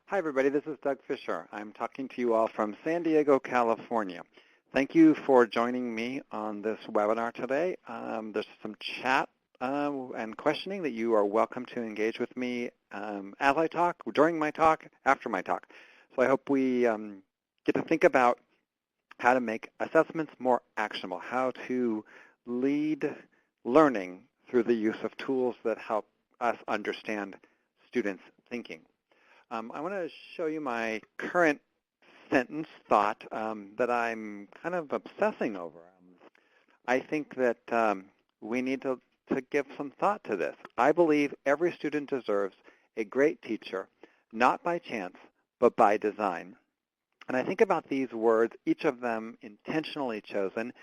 Hi, everybody. This is Doug Fisher. I'm talking to you all from San Diego, California. Thank you for joining me on this webinar today. There's some chat and questioning that you are welcome to engage with me as I talk, during my talk, after my talk. So I hope we get to think about how to make assessments more actionable, how to lead learning through the use of tools that help us understand students' thinking. I want to show you my current sentence thought that I'm kind of obsessing over. I think that we need to give some thought to this. I believe every student deserves a great teacher, not by chance, but by design. And I think about these words, each of them intentionally chosen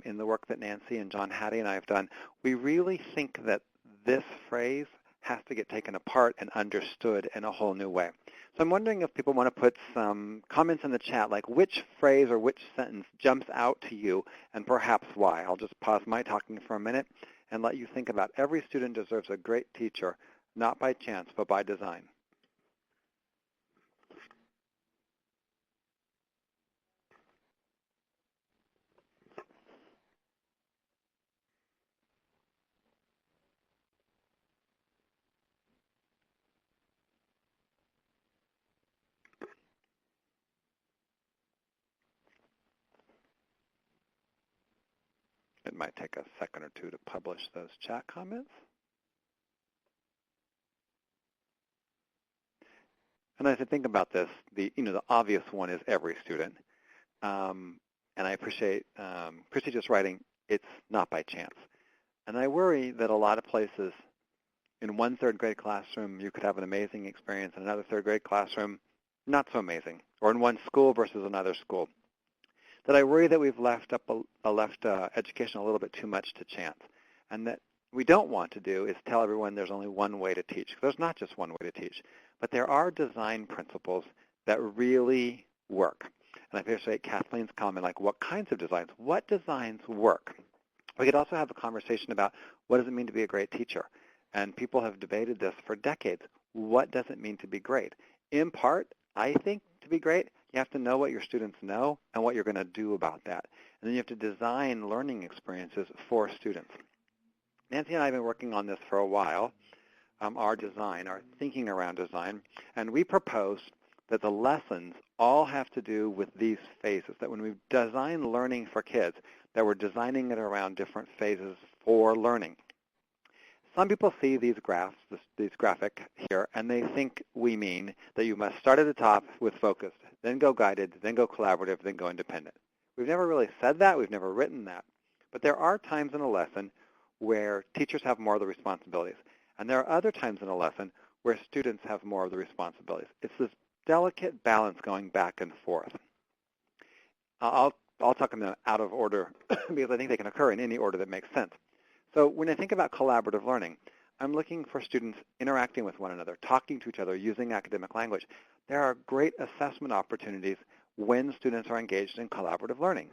in the work that Nancy and John Hattie and I have done. We really think that this phrase has to get taken apart and understood in a whole new way. So I'm wondering if people want to put some comments in the chat, like which phrase or which sentence jumps out to you and perhaps why. I'll just pause my talking for a minute and let you think about every student deserves a great teacher, not by chance, but by design. It might take a second or two to publish those chat comments. And as I think about this, the obvious one is every student. And I appreciate Christy just writing, it's not by chance. And I worry that a lot of places in one third grade classroom, you could have an amazing experience. In another third grade classroom, not so amazing. Or in one school versus another school. That I worry that we've left education a little bit too much to chance. And that we don't want to do is tell everyone there's only one way to teach. There's not just one way to teach. But there are design principles that really work. And I appreciate Kathleen's comment, like what kinds of designs? What designs work? We could also have a conversation about what does it mean to be a great teacher? And people have debated this for decades. What does it mean to be great? In part, I think to be great, you have to know what your students know and what you're going to do about that. And then you have to design learning experiences for students. Nancy and I have been working on this for a while, our thinking around design, and we propose that the lessons all have to do with these phases, that when we design learning for kids, that we're designing it around different phases for learning. Some people see these graphs, these graphic here, and they think we mean that you must start at the top with focused, then go guided, then go collaborative, then go independent. We've never really said that. We've never written that. But there are times in a lesson where teachers have more of the responsibilities. And there are other times in a lesson where students have more of the responsibilities. It's this delicate balance going back and forth. I'll talk them out of order because I think they can occur in any order that makes sense. So when I think about collaborative learning, I'm looking for students interacting with one another, talking to each other, using academic language. There are great assessment opportunities when students are engaged in collaborative learning.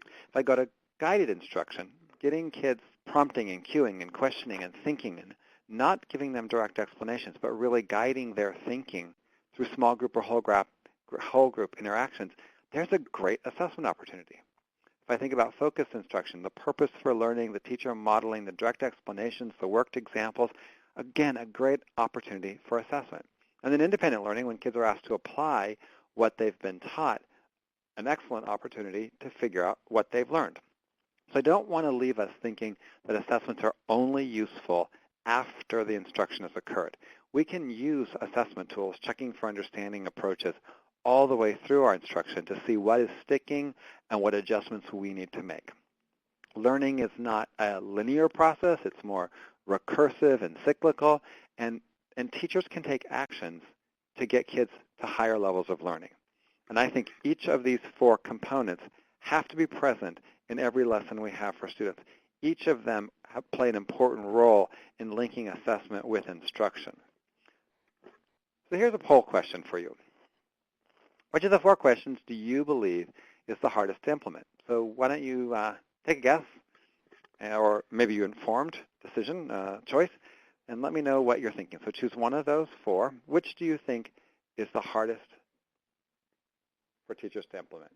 If I go to guided instruction, getting kids prompting and cueing and questioning and thinking and not giving them direct explanations, but really guiding their thinking through small group or whole group interactions, there's a great assessment opportunity. If I think about focused instruction, the purpose for learning, the teacher modeling, the direct explanations, the worked examples, again, a great opportunity for assessment. And then independent learning, when kids are asked to apply what they've been taught, an excellent opportunity to figure out what they've learned. So I don't want to leave us thinking that assessments are only useful after the instruction has occurred. We can use assessment tools, checking for understanding approaches, all the way through our instruction to see what is sticking and what adjustments we need to make. Learning is not a linear process. It's more recursive and cyclical, and teachers can take actions to get kids to higher levels of learning. And I think each of these four components have to be present in every lesson we have for students. Each of them play an important role in linking assessment with instruction. So here's a poll question for you. Which of the four questions do you believe is the hardest to implement? So why don't you take a guess, or maybe you informed decision, choice, and let me know what you're thinking. So choose one of those four. Which do you think is the hardest for teachers to implement?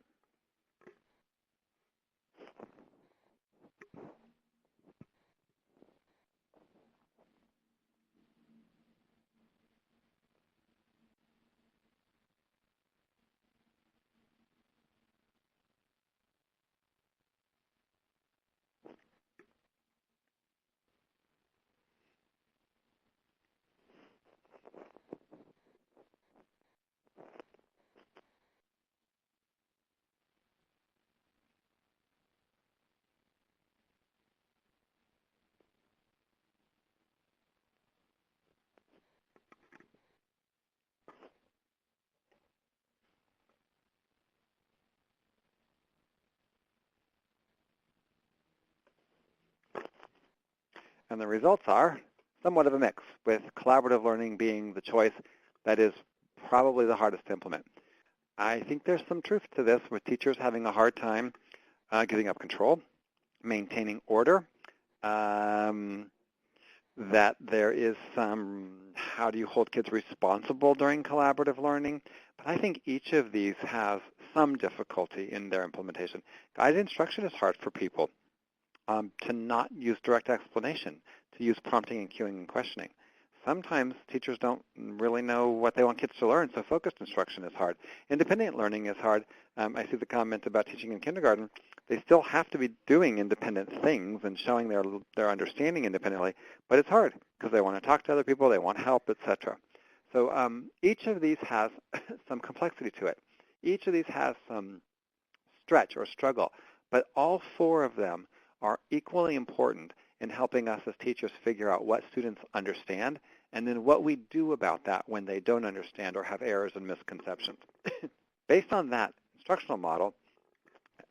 And the results are somewhat of a mix, with collaborative learning being the choice that is probably the hardest to implement. I think there's some truth to this, with teachers having a hard time giving up control, maintaining order, that there is some, how do you hold kids responsible during collaborative learning? But I think each of these has some difficulty in their implementation. Guided instruction is hard for people. To not use direct explanation, to use prompting and cueing and questioning. Sometimes teachers don't really know what they want kids to learn, so focused instruction is hard. Independent learning is hard. I see the comment about teaching in kindergarten. They still have to be doing independent things and showing their understanding independently, but it's hard because they want to talk to other people, they want help, etc. So each of these has some complexity to it. Each of these has some stretch or struggle, but all four of them are equally important in helping us as teachers figure out what students understand and then what we do about that when they don't understand or have errors and misconceptions. Based on that instructional model,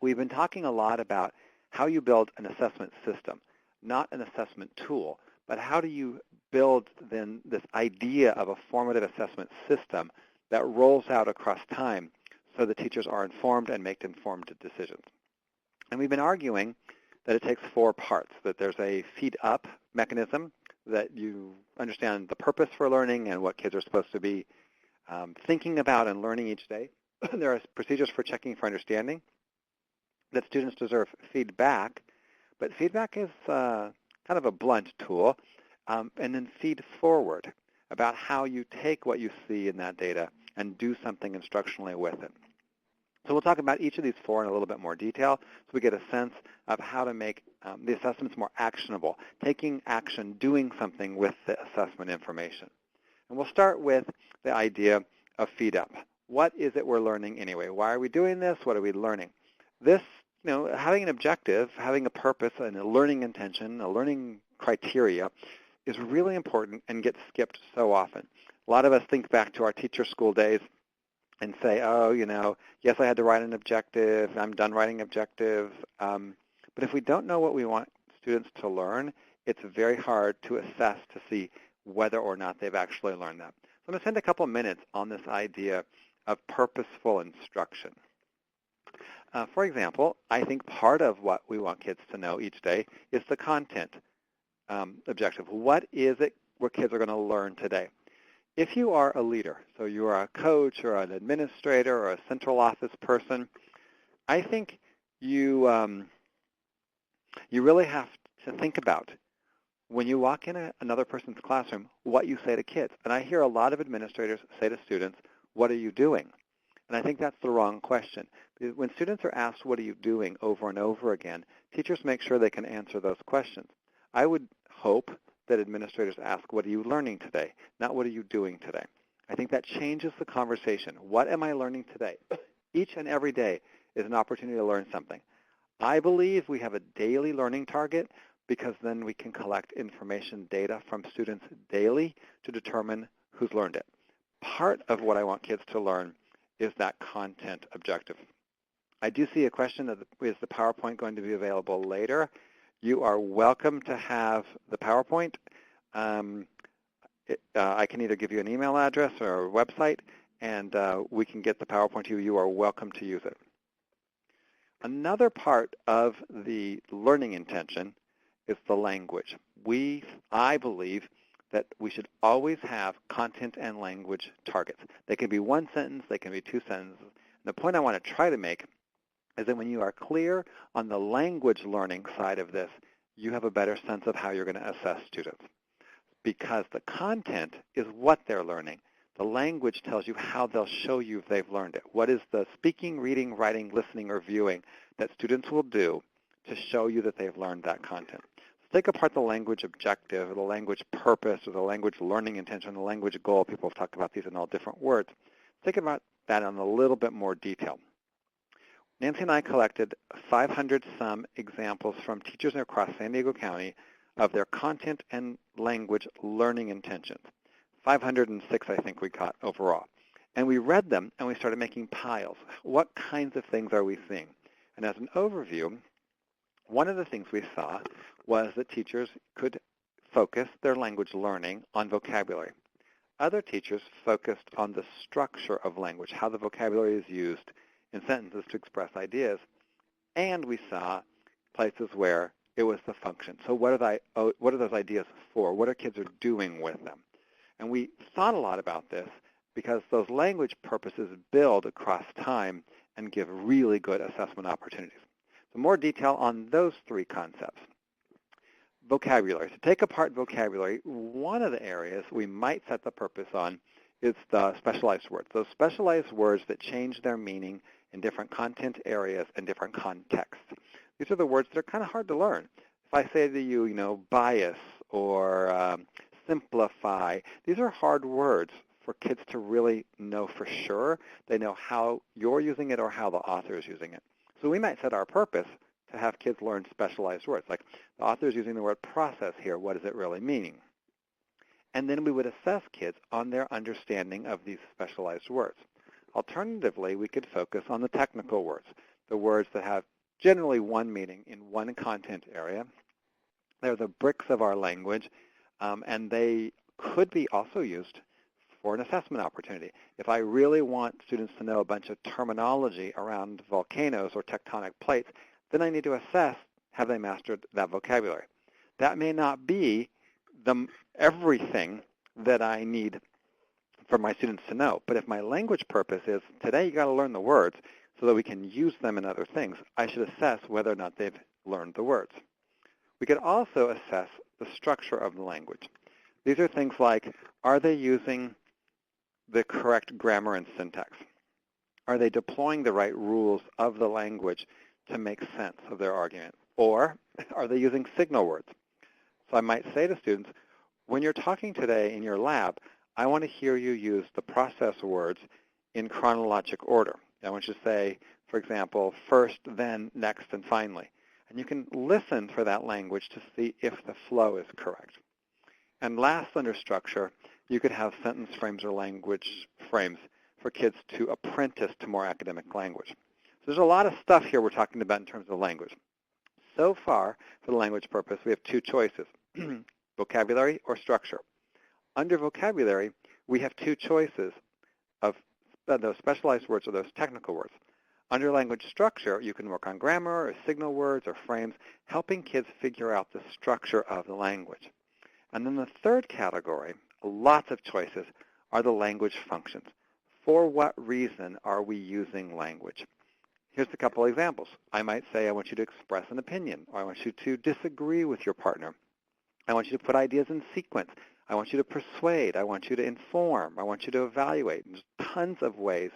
we've been talking a lot about how you build an assessment system, not an assessment tool, but how do you build then this idea of a formative assessment system that rolls out across time so the teachers are informed and make informed decisions. And we've been arguing that it takes four parts, that there's a feed-up mechanism, that you understand the purpose for learning and what kids are supposed to be thinking about and learning each day. There are procedures for checking for understanding, that students deserve feedback, but feedback is kind of a blunt tool, and then feed forward, about how you take what you see in that data and do something instructionally with it. So we'll talk about each of these four in a little bit more detail so we get a sense of how to make the assessments more actionable, taking action, doing something with the assessment information. And we'll start with the idea of feed up. What is it we're learning anyway? Why are we doing this? What are we learning? This, having an objective, having a purpose and a learning intention, a learning criteria is really important and gets skipped so often. A lot of us think back to our teacher school days and say, oh, yes, I had to write an objective. I'm done writing objectives. But if we don't know what we want students to learn, it's very hard to assess to see whether or not they've actually learned that. So I'm going to spend a couple of minutes on this idea of purposeful instruction. For example, I think part of what we want kids to know each day is the content objective. What is it where kids are going to learn today? If you are a leader, so you are a coach or an administrator or a central office person, I think you really have to think about, when you walk in another person's classroom, what you say to kids. And I hear a lot of administrators say to students, what are you doing? And I think that's the wrong question. When students are asked, what are you doing, over and over again, teachers make sure they can answer those questions. I would hope that administrators ask, what are you learning today, not what are you doing today. I think that changes the conversation. What am I learning today? Each and every day is an opportunity to learn something. I believe we have a daily learning target because then we can collect information data from students daily to determine who's learned it. Part of what I want kids to learn is that content objective. I do see a question of, is the PowerPoint going to be available later? You are welcome to have the PowerPoint. I can either give you an email address or a website, and we can get the PowerPoint to you. You are welcome to use it. Another part of the learning intention is the language. I believe that we should always have content and language targets. They can be one sentence, they can be two sentences. And the point I want to try to make is that when you are clear on the language learning side of this, you have a better sense of how you're going to assess students. Because the content is what they're learning. The language tells you how they'll show you if they've learned it. What is the speaking, reading, writing, listening, or viewing that students will do to show you that they've learned that content? So take apart the language objective, or the language purpose, or the language learning intention, the language goal. People have talked about these in all different words. Think about that in a little bit more detail. Nancy and I collected 500-some examples from teachers across San Diego County of their content and language learning intentions. 506, I think we got overall. And we read them, and we started making piles. What kinds of things are we seeing? And as an overview, one of the things we saw was that teachers could focus their language learning on vocabulary. Other teachers focused on the structure of language, how the vocabulary is used in sentences to express ideas. And we saw places where it was the function. So what are those ideas for? What are kids are doing with them? And we thought a lot about this because those language purposes build across time and give really good assessment opportunities. So more detail on those three concepts. Vocabulary. To take apart vocabulary, one of the areas we might set the purpose on is the specialized words. Those specialized words that change their meaning in different content areas and different contexts. These are the words that are kind of hard to learn. If I say to you, bias or simplify, these are hard words for kids to really know for sure. They know how you're using it or how the author is using it. So we might set our purpose to have kids learn specialized words. Like the author is using the word process here. What is it really meaning? And then we would assess kids on their understanding of these specialized words. Alternatively, we could focus on the technical words, the words that have generally one meaning in one content area. They're the bricks of our language, and they could be also used for an assessment opportunity. If I really want students to know a bunch of terminology around volcanoes or tectonic plates, then I need to assess, have they mastered that vocabulary? That may not be everything that I need for my students to know, but if my language purpose is, today you got to learn the words so that we can use them in other things, I should assess whether or not they've learned the words. We could also assess the structure of the language. These are things like, are they using the correct grammar and syntax? Are they deploying the right rules of the language to make sense of their argument? Or are they using signal words? So I might say to students, when you're talking today in your lab, I want to hear you use the process words in chronologic order. I want you to say, for example, first, then, next, and finally. And you can listen for that language to see if the flow is correct. And last, under structure, you could have sentence frames or language frames for kids to apprentice to more academic language. So there's a lot of stuff here we're talking about in terms of language. So far, for the language purpose, we have two choices, vocabulary or structure. Under vocabulary, we have two choices of those specialized words or those technical words. Under language structure, you can work on grammar or signal words or frames, helping kids figure out the structure of the language. And then the third category, lots of choices, are the language functions. For what reason are we using language? Here's a couple examples. I might say I want you to express an opinion, or I want you to disagree with your partner. I want you to put ideas in sequence. I want you to persuade. I want you to inform. I want you to evaluate. There's tons of ways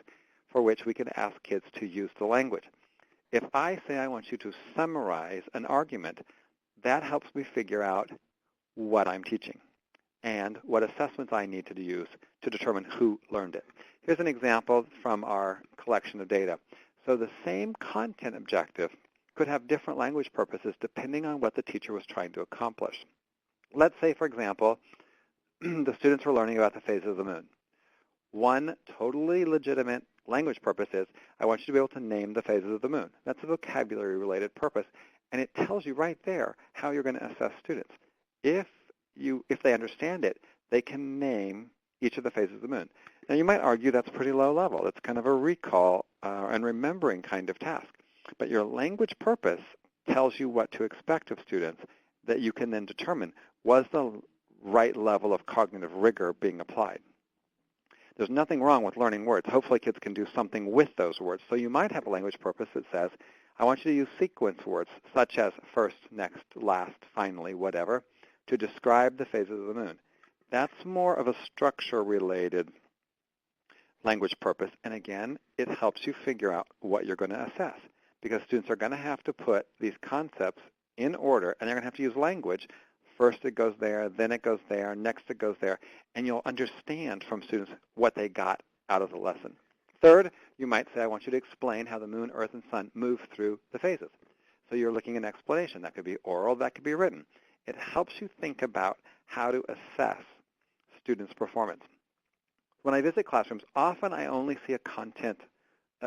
for which we can ask kids to use the language. If I say I want you to summarize an argument, that helps me figure out what I'm teaching and what assessments I need to use to determine who learned it. Here's an example from our collection of data. So the same content objective could have different language purposes depending on what the teacher was trying to accomplish. Let's say, for example, the students were learning about the phases of the moon. One totally legitimate language purpose is, I want you to be able to name the phases of the moon. That's a vocabulary-related purpose, and it tells you right there how you're going to assess students. If they understand it, they can name each of the phases of the moon. Now, you might argue that's pretty low level. It's kind of a recall and remembering kind of task. But your language purpose tells you what to expect of students that you can then determine, was the right level of cognitive rigor being applied. There's nothing wrong with learning words. Hopefully kids can do something with those words. So you might have a language purpose that says, I want you to use sequence words such as first, next, last, finally, whatever, to describe the phases of the moon. That's more of a structure-related language purpose. And again, it helps you figure out what you're going to assess, because students are going to have to put these concepts in order, and they're going to have to use language. First it goes there, then it goes there, next it goes there, and you'll understand from students what they got out of the lesson. Third, you might say, I want you to explain how the moon, earth, and sun move through the phases. So you're looking at an explanation. That could be oral, that could be written. It helps you think about how to assess students' performance. When I visit classrooms, often I only see a content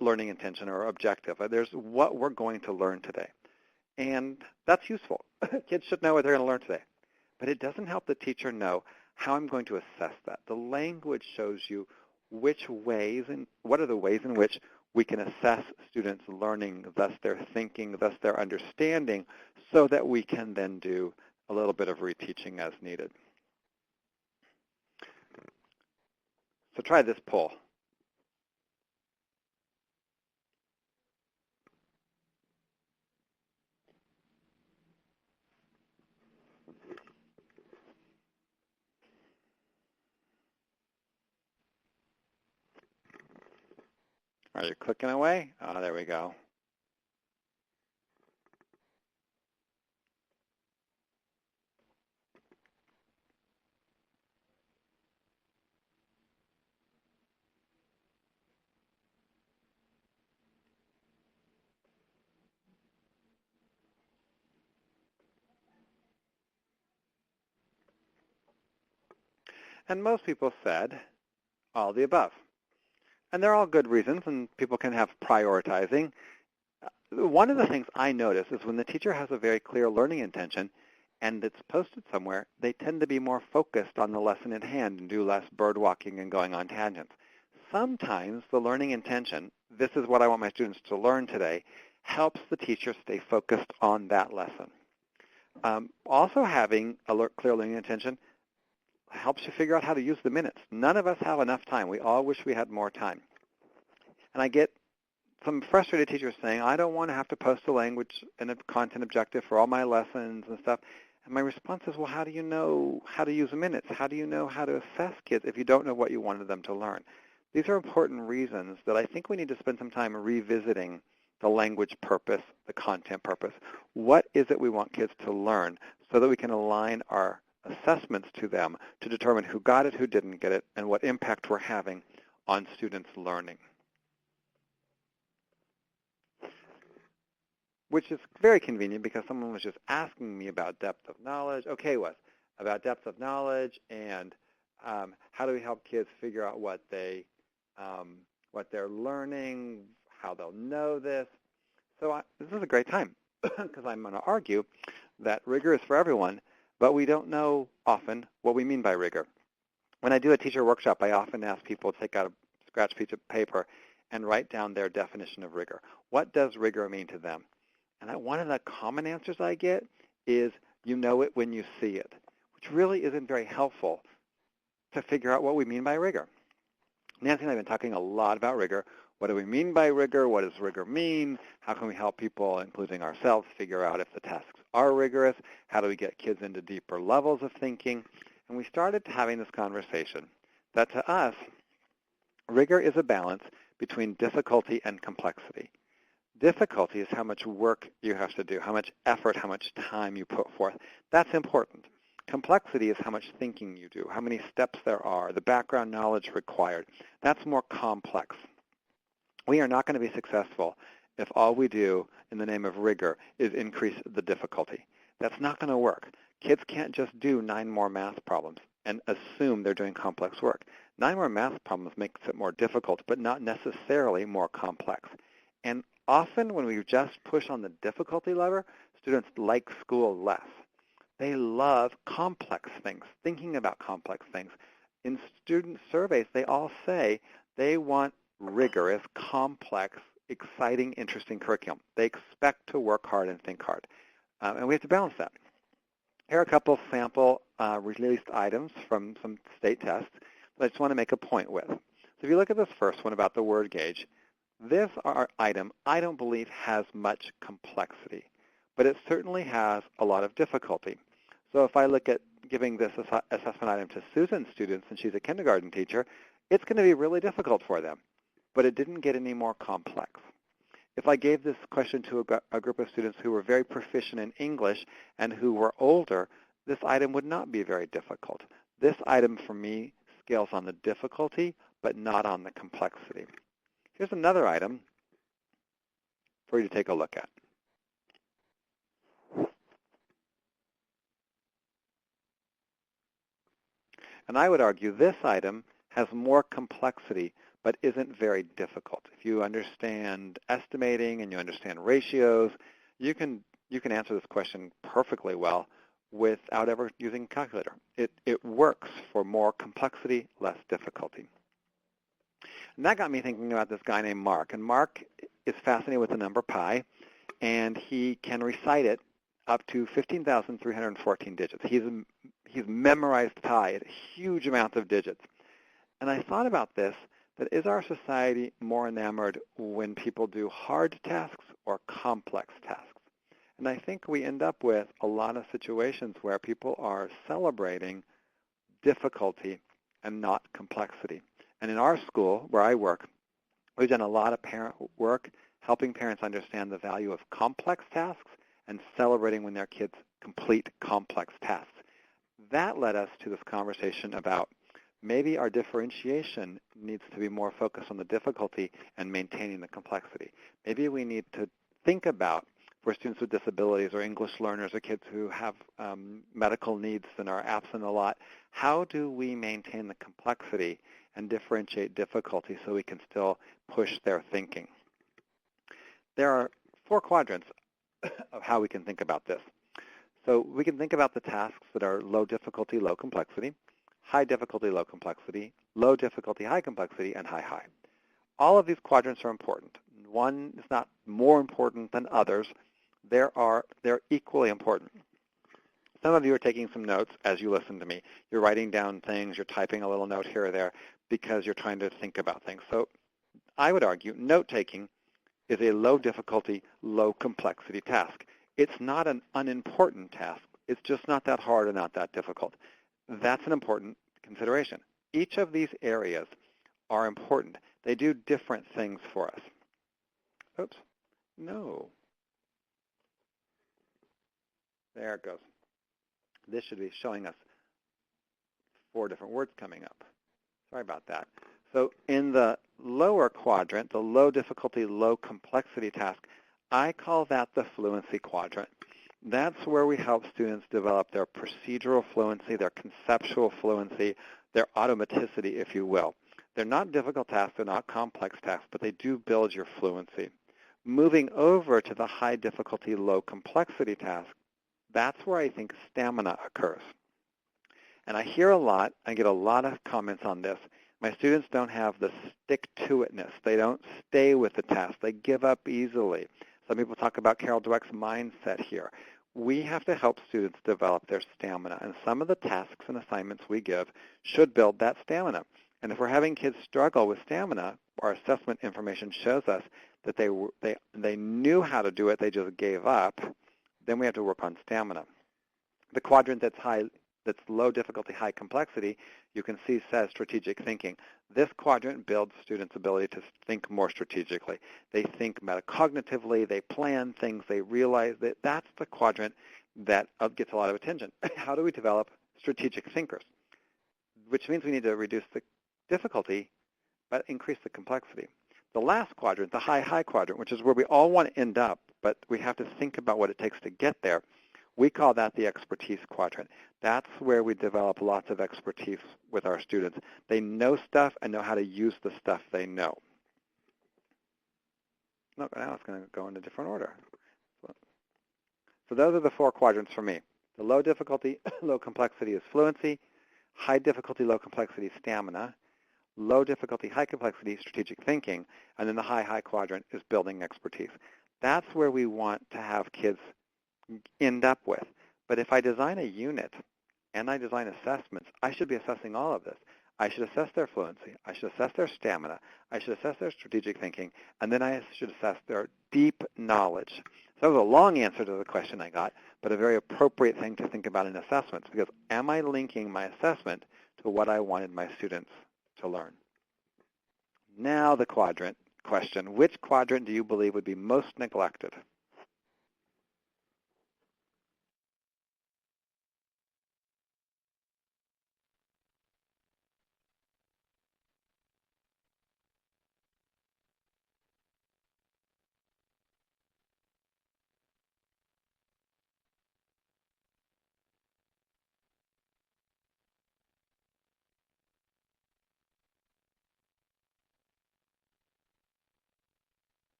learning intention or objective. There's what we're going to learn today. And that's useful. Kids should know what they're going to learn today. But it doesn't help the teacher know how I'm going to assess that. The language shows you which ways and what are the ways in which we can assess students' learning, thus their thinking, thus their understanding, so that we can then do a little bit of reteaching as needed. So try this poll. Are you clicking away? Oh, there we go. And most people said all the above. And they're all good reasons, and people can have prioritizing. One of the things I notice is when the teacher has a very clear learning intention and it's posted somewhere, they tend to be more focused on the lesson at hand and do less bird walking and going on tangents. Sometimes the learning intention, this is what I want my students to learn today, helps the teacher stay focused on that lesson. Also having a clear learning intention helps you figure out how to use the minutes. None of us have enough time. We all wish we had more time. And I get some frustrated teachers saying, I don't want to have to post a language and a content objective for all my lessons and stuff. And my response is, well, how do you know how to use minutes? How do you know how to assess kids if you don't know what you wanted them to learn? These are important reasons that I think we need to spend some time revisiting the language purpose, the content purpose. What is it we want kids to learn so that we can align our assessments to them to determine who got it, who didn't get it, and what impact we're having on students' learning. Which is very convenient because someone was just asking me about depth of knowledge. Okay, about depth of knowledge and how do we help kids figure out what they're learning, how they'll know this. So this is a great time because I'm going to argue that rigor is for everyone, but we don't know often what we mean by rigor. When I do a teacher workshop, I often ask people to take out a scratch piece of paper and write down their definition of rigor. What does rigor mean to them? And one of the common answers I get is, you know it when you see it, which really isn't very helpful to figure out what we mean by rigor. Nancy and I have been talking a lot about rigor. What do we mean by rigor? What does rigor mean? How can we help people, including ourselves, figure out if the tasks are rigorous? How do we get kids into deeper levels of thinking? And we started having this conversation that to us, rigor is a balance between difficulty and complexity. Difficulty is how much work you have to do, how much effort, how much time you put forth. That's important. Complexity is how much thinking you do, how many steps there are, the background knowledge required. That's more complex. We are not going to be successful if all we do in the name of rigor is increase the difficulty. That's not going to work. Kids can't just do 9 more math problems and assume they're doing complex work. 9 more math problems makes it more difficult, but not necessarily more complex. And often when we just push on the difficulty lever, students like school less. They love complex things, thinking about complex things. In student surveys, they all say they want rigorous, complex, exciting, interesting curriculum. They expect to work hard and think hard. And we have to balance that. Here are a couple sample released items from some state tests that I just want to make a point with. So if you look at this first one about the word gauge, this item I don't believe has much complexity, but it certainly has a lot of difficulty. So if I look at giving this assessment item to Susan's students, and she's a kindergarten teacher, it's going to be really difficult for them, but it didn't get any more complex. If I gave this question to a group of students who were very proficient in English and who were older, this item would not be very difficult. This item, for me, scales on the difficulty, but not on the complexity. Here's another item for you to take a look at. And I would argue this item has more complexity, but isn't very difficult. If you understand estimating and you understand ratios, you can answer this question perfectly well without ever using a calculator. It works for more complexity, less difficulty. And that got me thinking about this guy named Mark. And Mark is fascinated with the number pi, and he can recite it up to 15,314 digits. He's memorized pi at huge amounts of digits. And I thought about this, that is our society more enamored when people do hard tasks or complex tasks? And I think we end up with a lot of situations where people are celebrating difficulty and not complexity. And in our school, where I work, we've done a lot of parent work helping parents understand the value of complex tasks and celebrating when their kids complete complex tasks. That led us to this conversation about maybe our differentiation needs to be more focused on the difficulty and maintaining the complexity. Maybe we need to think about, for students with disabilities or English learners or kids who have medical needs and are absent a lot, how do we maintain the complexity and differentiate difficulty so we can still push their thinking? There are 4 quadrants of how we can think about this. So we can think about the tasks that are low difficulty, low complexity, high difficulty, low complexity, low difficulty, high complexity, and high, high. All of these quadrants are important. One is not more important than others. They're equally important. Some of you are taking some notes as you listen to me. You're writing down things, you're typing a little note here or there because you're trying to think about things. So I would argue note-taking is a low difficulty, low complexity task. It's not an unimportant task. It's just not that hard or not that difficult. That's an important consideration. Each of these areas are important. They do different things for us. Oops. No. There it goes. This should be showing us 4 different words coming up. Sorry about that. So in the lower quadrant, the low difficulty, low complexity task, I call that the fluency quadrant. That's where we help students develop their procedural fluency, their conceptual fluency, their automaticity, if you will. They're not difficult tasks, they're not complex tasks, but they do build your fluency. Moving over to the high difficulty, low complexity task, that's where I think stamina occurs. And I hear a lot, I get a lot of comments on this. My students don't have the stick-to-itness. They don't stay with the task. They give up easily. Some people talk about Carol Dweck's mindset here. We have to help students develop their stamina, and some of the tasks and assignments we give should build that stamina. And if we're having kids struggle with stamina, our assessment information shows us that they knew how to do it, they just gave up, then we have to work on stamina. The quadrant that's low difficulty, high complexity, you can see says strategic thinking. This quadrant builds students' ability to think more strategically. They think metacognitively, they plan things, they realize that that's the quadrant that gets a lot of attention. How do we develop strategic thinkers? Which means we need to reduce the difficulty, but increase the complexity. The last quadrant, the high, high quadrant, which is where we all want to end up, but we have to think about what it takes to get there, we call that the expertise quadrant. That's where we develop lots of expertise with our students. They know stuff and know how to use the stuff they know. No, now it's going to go in a different order. So those are the 4 quadrants for me. The low difficulty, low complexity is fluency. High difficulty, low complexity, stamina. Low difficulty, high complexity, strategic thinking. And then the high, high quadrant is building expertise. That's where we want to have kids end up with. But if I design a unit and I design assessments, I should be assessing all of this. I should assess their fluency. I should assess their stamina. I should assess their strategic thinking. And then I should assess their deep knowledge. So that was a long answer to the question I got, but a very appropriate thing to think about in assessments, because am I linking my assessment to what I wanted my students to learn? Now the quadrant question. Which quadrant do you believe would be most neglected?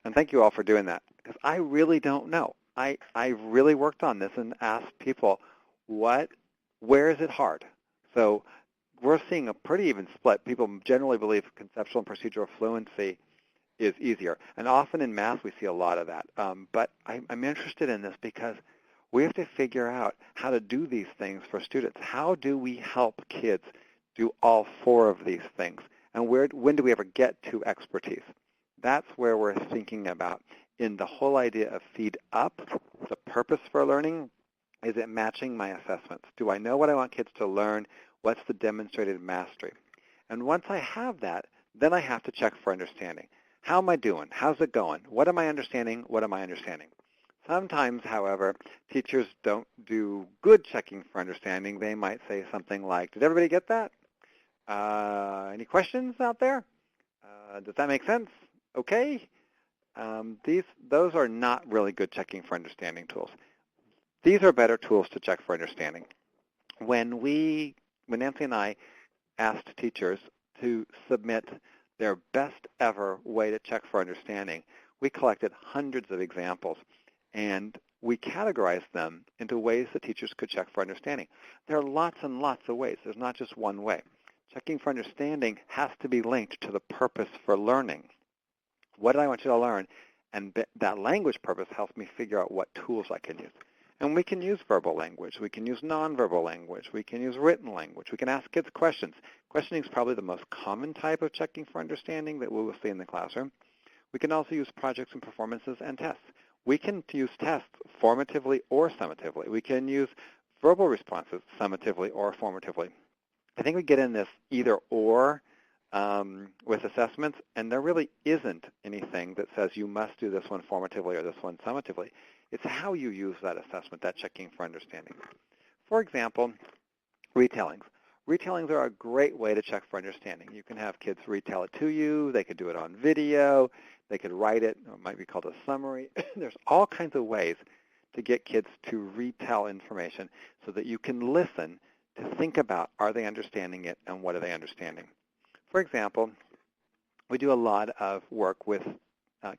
And thank you all for doing that, because I really don't know. I really worked on this and asked people, where is it hard? So we're seeing a pretty even split. People generally believe conceptual and procedural fluency is easier. And often in math, we see a lot of that. But I'm interested in this because we have to figure out how to do these things for students. How do we help kids do all four of these things? And when do we ever get to expertise? That's where we're thinking about in the whole idea of feed up, the purpose for learning. Is it matching my assessments? Do I know what I want kids to learn? What's the demonstrated mastery? And once I have that, then I have to check for understanding. How am I doing? How's it going? What am I understanding? What am I understanding? Sometimes, however, teachers don't do good checking for understanding. They might say something like, did everybody get that? Any questions out there? Does that make sense? Okay. Those are not really good checking for understanding tools. These are better tools to check for understanding. When Nancy and I asked teachers to submit their best ever way to check for understanding, we collected hundreds of examples, and we categorized them into ways that teachers could check for understanding. There are lots and lots of ways. There's not just one way. Checking for understanding has to be linked to the purpose for learning. What do I want you to learn? And that language purpose helps me figure out what tools I can use. And we can use verbal language. We can use nonverbal language. We can use written language. We can ask kids questions. Questioning is probably the most common type of checking for understanding that we will see in the classroom. We can also use projects and performances and tests. We can use tests formatively or summatively. We can use verbal responses summatively or formatively. I think we get in this either or with assessments, and there really isn't anything that says you must do this one formatively or this one summatively. It's how you use that assessment, that checking for understanding. For example, retellings. Retellings are a great way to check for understanding. You can have kids retell it to you. They could do it on video. They could write it. It might be called a summary. There's all kinds of ways to get kids to retell information so that you can listen to think about, are they understanding it and what are they understanding? For example, we do a lot of work with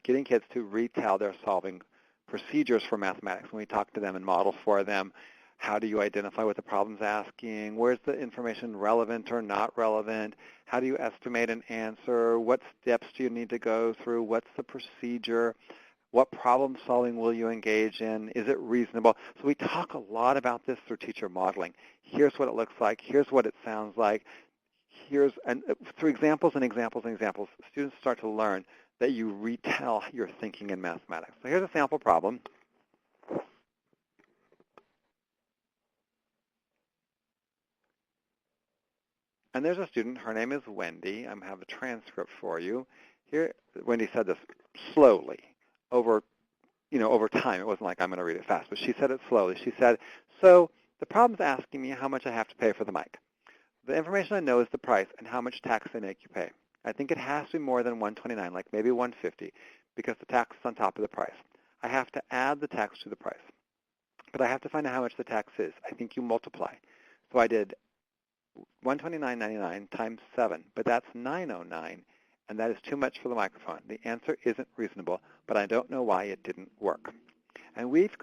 getting kids to retell their solving procedures for mathematics. When we talk to them and model for them, how do you identify what the problem's asking? Where's the information relevant or not relevant? How do you estimate an answer? What steps do you need to go through? What's the procedure? What problem solving will you engage in? Is it reasonable? So we talk a lot about this through teacher modeling. Here's what it looks like. Here's what it sounds like. And through examples and examples and examples, students start to learn that you retell your thinking in mathematics. So here's a sample problem. And there's a student. Her name is Wendy. I have a transcript for you. Here, Wendy said this slowly over time. It wasn't like I'm going to read it fast, but she said it slowly. She said, so the problem's asking me how much I have to pay for the mic. The information I know is the price and how much tax they make you pay. I think it has to be more than $129, like maybe $150, because the tax is on top of the price. I have to add the tax to the price. But I have to find out how much the tax is. I think you multiply. So I did $129.99 times 7, but that's $909, and that is too much for the microphone. The answer isn't reasonable, but I don't know why it didn't work. And we've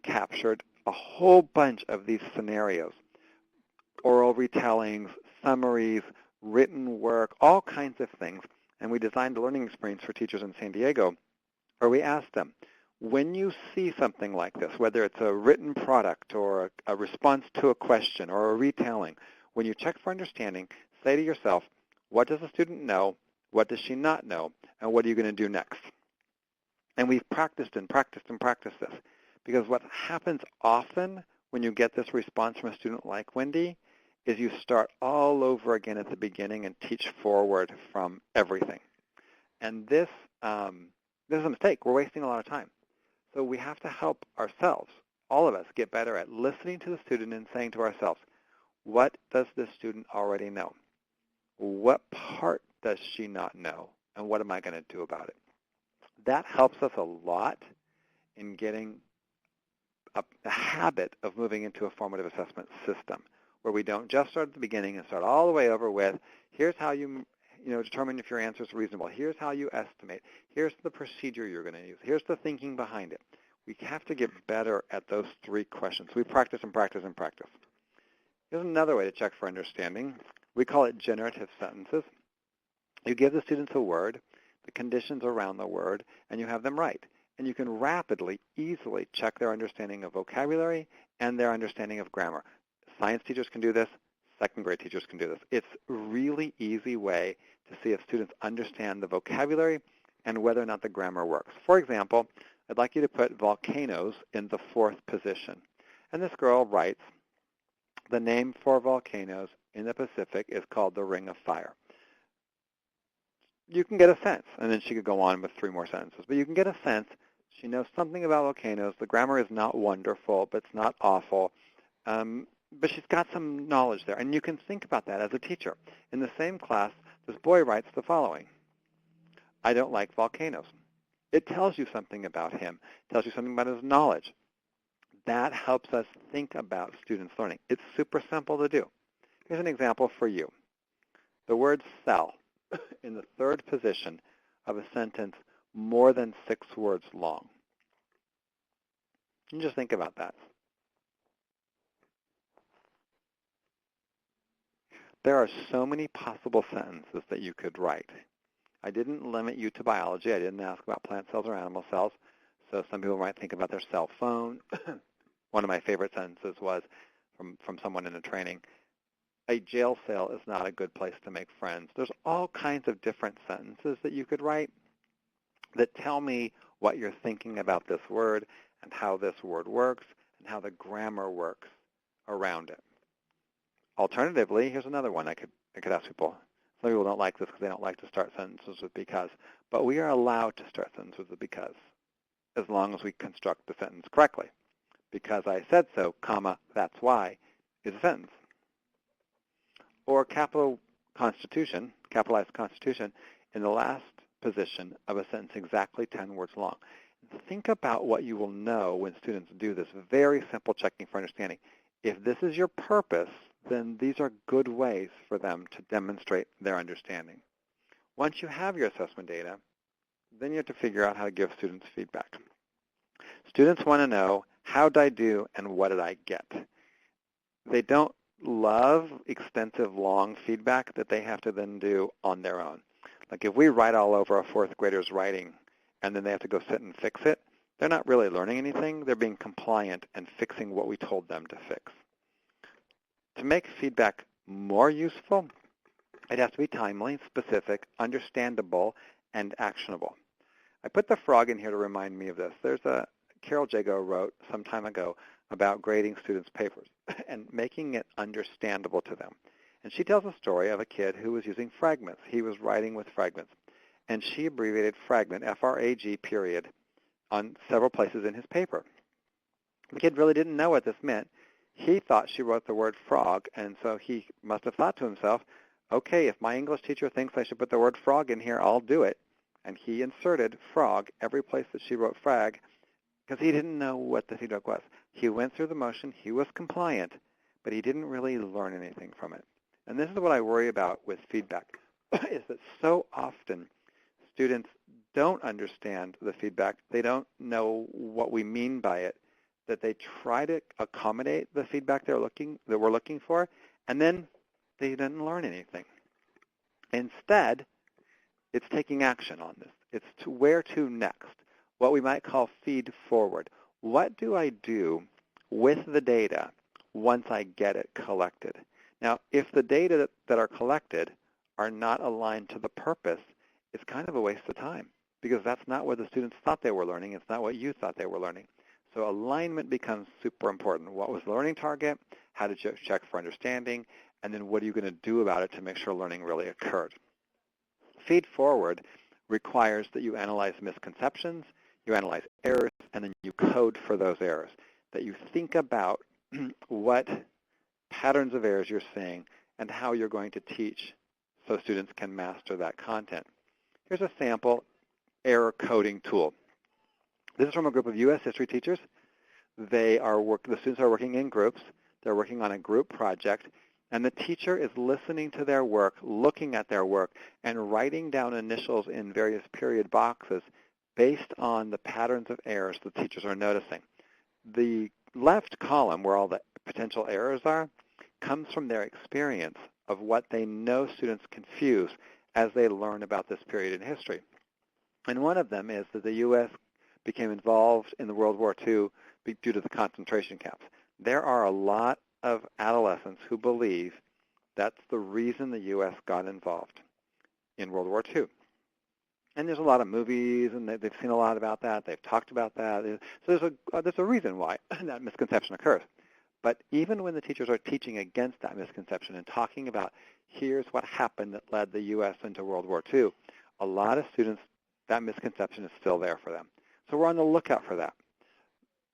captured a whole bunch of these scenarios, oral retellings, summaries, written work, all kinds of things. And we designed a learning experience for teachers in San Diego where we asked them, when you see something like this, whether it's a written product or a response to a question or a retelling, when you check for understanding, say to yourself, what does the student know, what does she not know, and what are you going to do next? And we've practiced and practiced and practiced this, because what happens often when you get this response from a student like Wendy is you start all over again at the beginning and teach forward from everything. And this is a mistake. We're wasting a lot of time. So we have to help ourselves, all of us, get better at listening to the student and saying to ourselves, what does this student already know? What part does she not know? And what am I going to do about it? That helps us a lot in getting a habit of moving into a formative assessment system where we don't just start at the beginning and start all the way over with, here's how you determine if your answer is reasonable. Here's how you estimate. Here's the procedure you're going to use. Here's the thinking behind it. We have to get better at those 3 questions. We practice and practice and practice. Here's another way to check for understanding. We call it generative sentences. You give the students a word, the conditions around the word, and you have them write. And you can rapidly, easily check their understanding of vocabulary and their understanding of grammar. Science teachers can do this. Second grade teachers can do this. It's a really easy way to see if students understand the vocabulary and whether or not the grammar works. For example, I'd like you to put volcanoes in the 4th position. And this girl writes, the name for volcanoes in the Pacific is called the Ring of Fire. You can get a sense, and then she could go on with 3 more sentences, but you can get a sense she knows something about volcanoes. The grammar is not wonderful, but it's not awful. But she's got some knowledge there, and you can think about that as a teacher. In the same class, this boy writes the following, I don't like volcanoes. It tells you something about him. It tells you something about his knowledge. That helps us think about students' learning. It's super simple to do. Here's an example for you. The word cell in the 3rd position of a sentence more than 6 words long. You just think about that. There are so many possible sentences that you could write. I didn't limit you to biology. I didn't ask about plant cells or animal cells. So some people might think about their cell phone. One of my favorite sentences was from someone in a training, a jail cell is not a good place to make friends. There's all kinds of different sentences that you could write that tell me what you're thinking about this word and how this word works and how the grammar works around it. Alternatively, here's another one I could ask people. Some people don't like this because they don't like to start sentences with because, but we are allowed to start sentences with because, as long as we construct the sentence correctly. Because I said so, comma, that's why, is a sentence. Or capitalized constitution in the last position of a sentence exactly 10 words long. Think about what you will know when students do this very simple checking for understanding. If this is your purpose, then these are good ways for them to demonstrate their understanding. Once you have your assessment data, then you have to figure out how to give students feedback. Students want to know, how did I do and what did I get? They don't love extensive, long feedback that they have to then do on their own. Like if we write all over a 4th grader's writing and then they have to go sit and fix it, they're not really learning anything. They're being compliant and fixing what we told them to fix. To make feedback more useful, it has to be timely, specific, understandable, and actionable. I put the frog in here to remind me of this. There's a Carol Jago wrote some time ago about grading students' papers and making it understandable to them. And she tells a story of a kid who was using fragments. He was writing with fragments. And she abbreviated fragment, F-R-A-G, period, on several places in his paper. The kid really didn't know what this meant. He thought she wrote the word frog, and so he must have thought to himself, okay, if my English teacher thinks I should put the word frog in here, I'll do it. And he inserted frog every place that she wrote frag because he didn't know what the feedback was. He went through the motion. He was compliant, but he didn't really learn anything from it. And this is what I worry about with feedback, is that so often students don't understand the feedback. They don't know what we mean by it, that they try to accommodate the feedback that we're looking for, and then they didn't learn anything. Instead, it's taking action on this. It's where to next, what we might call feed forward. What do I do with the data once I get it collected? Now, if the data that are collected are not aligned to the purpose, it's kind of a waste of time because that's not what the students thought they were learning. It's not what you thought they were learning. So alignment becomes super important. What was the learning target? How did you check for understanding? And then what are you going to do about it to make sure learning really occurred? Feed forward requires that you analyze misconceptions, you analyze errors, and then you code for those errors, that you think about what patterns of errors you're seeing and how you're going to teach so students can master that content. Here's a sample error coding tool. This is from a group of U.S. history teachers. The students are working in groups. They're working on a group project, and the teacher is listening to their work, looking at their work, and writing down initials in various period boxes based on the patterns of errors the teachers are noticing. The left column, where all the potential errors are, comes from their experience of what they know students confuse as they learn about this period in history. And one of them is that the U.S. became involved in the World War II due to the concentration camps. There are a lot of adolescents who believe that's the reason the U.S. got involved in World War II. And there's a lot of movies, and they've seen a lot about that. They've talked about that. So there's a reason why that misconception occurs. But even when the teachers are teaching against that misconception and talking about here's what happened that led the U.S. into World War II, a lot of students, that misconception is still there for them. So we're on the lookout for that.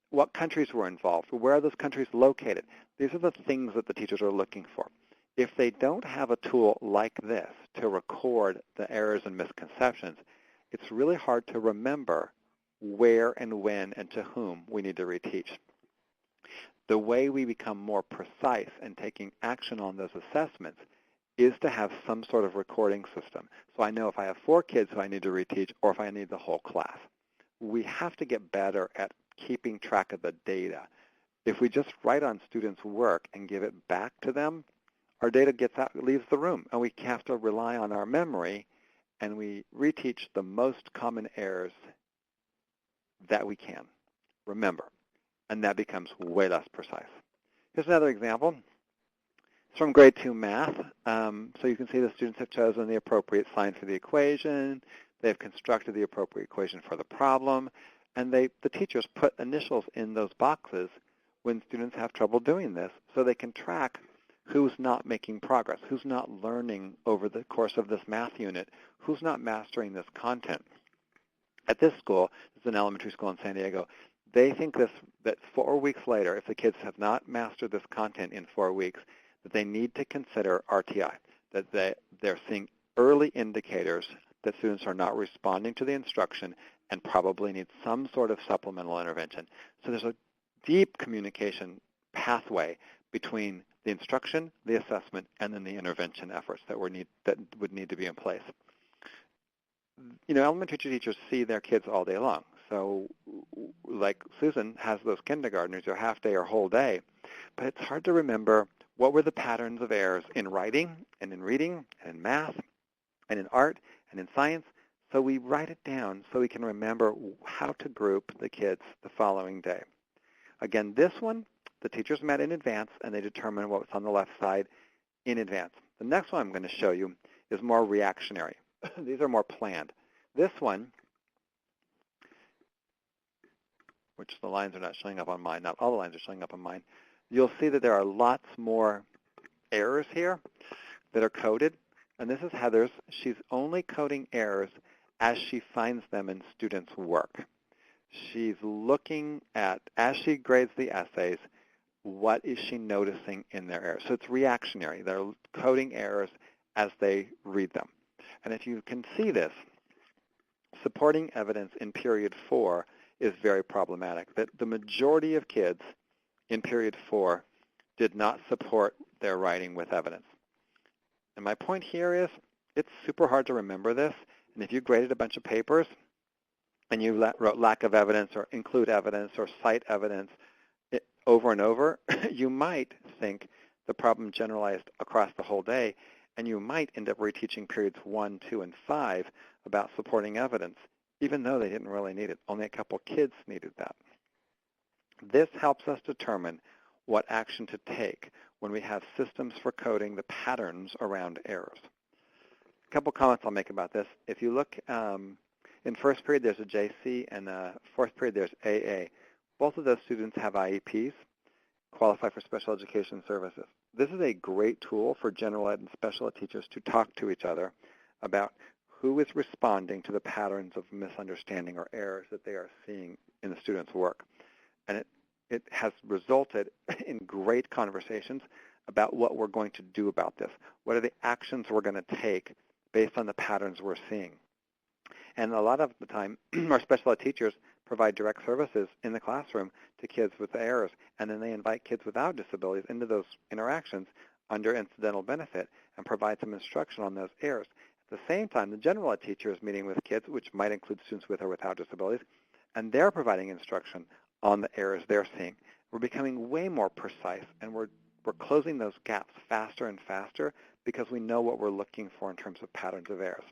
What countries were involved? Where are those countries located? These are the things that the teachers are looking for. If they don't have a tool like this to record the errors and misconceptions, it's really hard to remember where and when and to whom we need to reteach. The way we become more precise in taking action on those assessments is to have some sort of recording system. So I know if I have 4 kids who I need to reteach or if I need the whole class. We have to get better at keeping track of the data. If we just write on students' work and give it back to them, our data gets out, leaves the room, and we have to rely on our memory, and we reteach the most common errors that we can remember, and that becomes way less precise. Here's another example. It's from grade 2 math. So you can see the students have chosen the appropriate sign for the equation. They've constructed the appropriate equation for the problem, and the teachers put initials in those boxes when students have trouble doing this so they can track who's not making progress, who's not learning over the course of this math unit, who's not mastering this content. At this school, this is an elementary school in San Diego, they think that 4 weeks later, if the kids have not mastered this content in 4 weeks, that they need to consider RTI, that they're seeing early indicators that students are not responding to the instruction and probably need some sort of supplemental intervention. So there's a deep communication pathway between the instruction, the assessment, and then the intervention efforts that would need to be in place. Elementary teachers see their kids all day long. So like Susan has those kindergartners who are half day or whole day, but it's hard to remember what were the patterns of errors in writing and in reading and in math and in art and in science. So we write it down so we can remember how to group the kids the following day. Again, this one, the teachers met in advance, and they determined what was on the left side in advance. The next one I'm going to show you is more reactionary. These are more planned. This one, which the lines are not showing up on mine, not all the lines are showing up on mine, you'll see that there are lots more errors here that are coded. And this is Heather's. She's only coding errors as she finds them in students' work. She's looking at, as she grades the essays, what is she noticing in their errors. So it's reactionary. They're coding errors as they read them. And if you can see this, supporting evidence in period 4 is very problematic. That the majority of kids in period 4 did not support their writing with evidence. And my point here is it's super hard to remember this. And if you graded a bunch of papers and you wrote lack of evidence or include evidence or cite evidence over and over, you might think the problem generalized across the whole day, and you might end up reteaching periods 1, 2, and 5 about supporting evidence, even though they didn't really need it. Only a couple kids needed that. This helps us determine what action to take when we have systems for coding the patterns around errors. A couple comments I'll make about this. If you look in first period, there's a JC, and fourth period, there's AA. Both of those students have IEPs, qualify for special education services. This is a great tool for general ed and special ed teachers to talk to each other about who is responding to the patterns of misunderstanding or errors that they are seeing in the students' work. And it has resulted in great conversations about what we're going to do about this. What are the actions we're going to take based on the patterns we're seeing? And a lot of the time, our special ed teachers provide direct services in the classroom to kids with errors, and then they invite kids without disabilities into those interactions under incidental benefit and provide some instruction on those errors. At the same time, the general ed teacher is meeting with kids, which might include students with or without disabilities, and they're providing instruction on the errors they're seeing. We're becoming way more precise, and we're closing those gaps faster and faster because we know what we're looking for in terms of patterns of errors.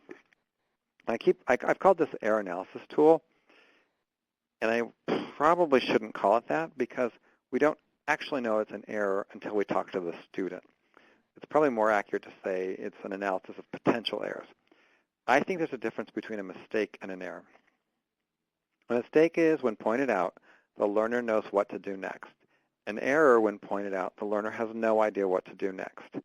I've called this error analysis tool, and I probably shouldn't call it that because we don't actually know it's an error until we talk to the student. It's probably more accurate to say it's an analysis of potential errors. I think there's a difference between a mistake and an error. A mistake is, when pointed out, the learner knows what to do next. An error, when pointed out, the learner has no idea what to do next.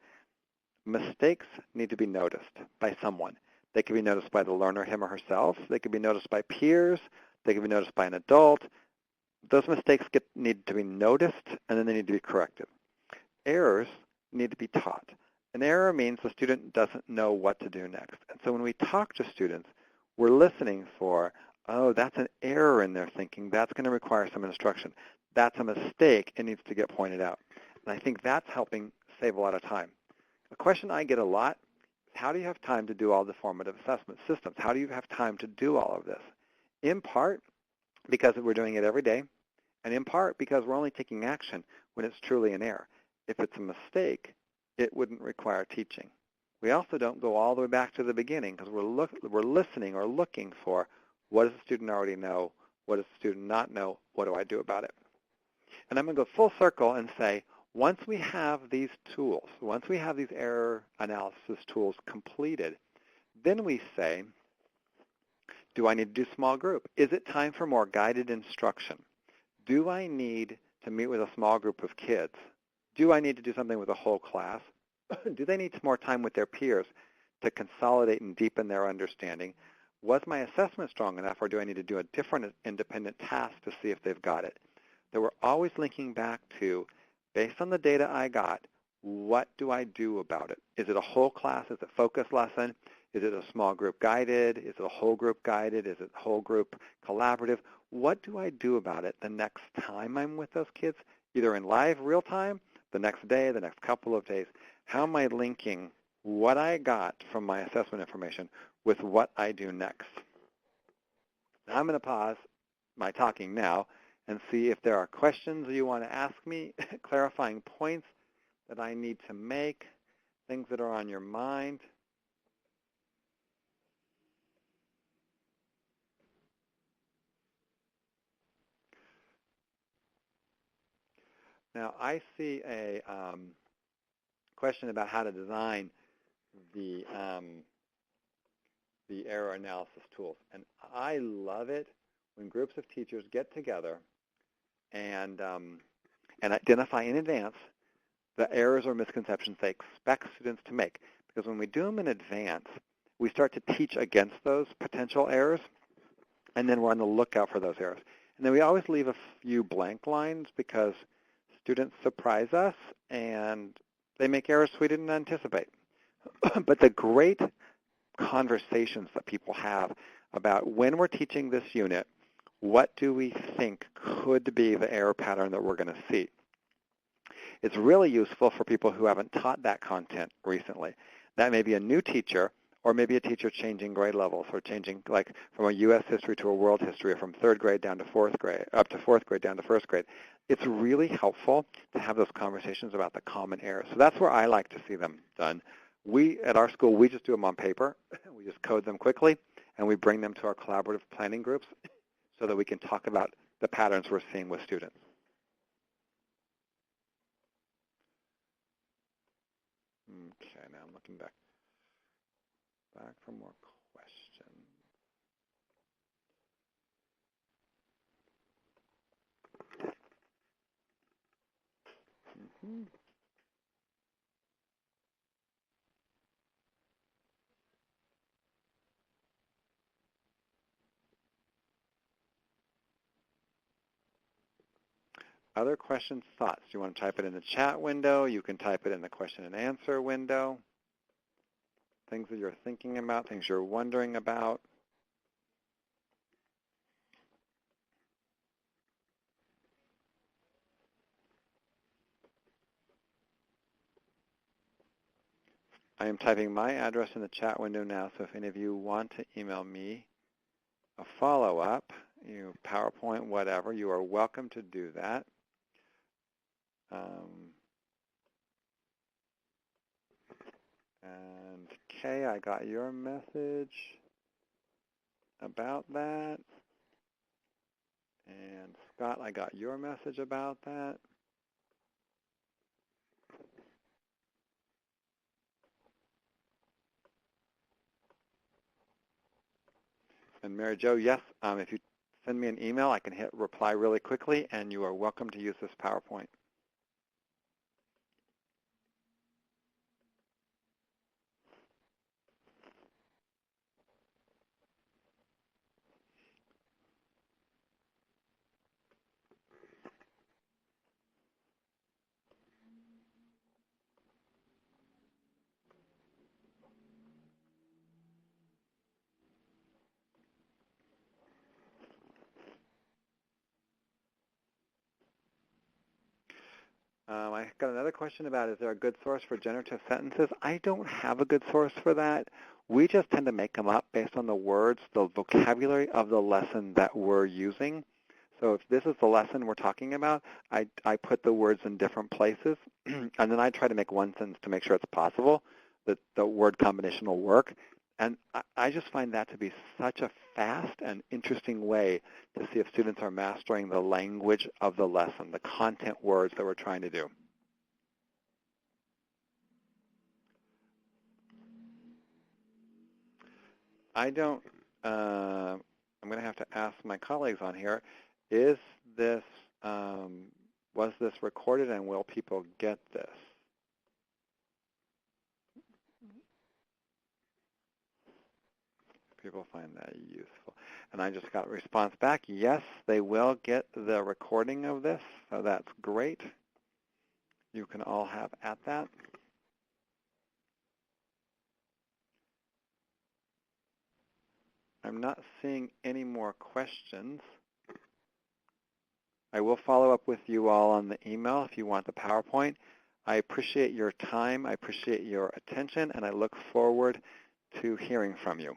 Mistakes need to be noticed by someone. They can be noticed by the learner, him or herself. They can be noticed by peers. They can be noticed by an adult. Those mistakes need to be noticed, and then they need to be corrected. Errors need to be taught. An error means the student doesn't know what to do next. And so when we talk to students, we're listening for, oh, that's an error in their thinking. That's going to require some instruction. That's a mistake. It needs to get pointed out. And I think that's helping save a lot of time. A question I get a lot is, how do you have time to do all the formative assessment systems? How do you have time to do all of this? In part, because we're doing it every day, and in part because we're only taking action when it's truly an error. If it's a mistake, it wouldn't require teaching. We also don't go all the way back to the beginning because we're listening or looking for, what does the student already know? What does the student not know? What do I do about it? And I'm going to go full circle and say, once we have these tools, once we have these error analysis tools completed, then we say, do I need to do small group? Is it time for more guided instruction? Do I need to meet with a small group of kids? Do I need to do something with a whole class? Do they need more time with their peers to consolidate and deepen their understanding? Was my assessment strong enough, or do I need to do a different independent task to see if they've got it? That we're always linking back to, based on the data I got, what do I do about it? Is it a whole class? Is it a focus lesson? Is it a small group guided? Is it a whole group guided? Is it whole group collaborative? What do I do about it the next time I'm with those kids, either in live, real time, the next day, the next couple of days? How am I linking what I got from my assessment information with what I do next? Now, I'm going to pause my talking now and see if there are questions you want to ask me, clarifying points that I need to make, things that are on your mind. Now, I see a question about how to design the error analysis tools. And I love it when groups of teachers get together and identify in advance the errors or misconceptions they expect students to make. Because when we do them in advance, we start to teach against those potential errors, and then we're on the lookout for those errors. And then we always leave a few blank lines because students surprise us and they make errors we didn't anticipate. But the great conversations that people have about, when we're teaching this unit, what do we think could be the error pattern that we're going to see? It's really useful for people who haven't taught that content recently. That may be a new teacher, or maybe a teacher changing grade levels, or changing like from a U.S. history to a world history, or from third grade down to fourth grade, up to fourth grade down to first grade. It's really helpful to have those conversations about the common errors. So that's where I like to see them done. At our school, we just do them on paper. We just code them quickly, and we bring them to our collaborative planning groups so that we can talk about the patterns we're seeing with students. Okay, now I'm looking back for more questions. Mm-hmm. Other questions, thoughts? You want to type it in the chat window? You can type it in the question and answer window. Things that you're thinking about, things you're wondering about. I am typing my address in the chat window now, so if any of you want to email me a follow-up, PowerPoint, whatever, you are welcome to do that. And Kay, I got your message about that. And Scott, I got your message about that. And Mary Jo, yes, if you send me an email, I can hit reply really quickly, and you are welcome to use this PowerPoint. I got another question about, is there a good source for generative sentences? I don't have a good source for that. We just tend to make them up based on the words, the vocabulary of the lesson that we're using. So if this is the lesson we're talking about, I put the words in different places, and then I try to make one sentence to make sure it's possible that the word combination will work. And I just find that to be such a fast and interesting way to see if students are mastering the language of the lesson, the content words that we're trying to do. I don't, I'm going to have to ask my colleagues on here, is this, was this recorded and will people get this? People find that useful. And I just got a response back, yes, they will get the recording of this, so that's great. You can all have at that. I'm not seeing any more questions. I will follow up with you all on the email if you want the PowerPoint. I appreciate your time, I appreciate your attention, and I look forward to hearing from you.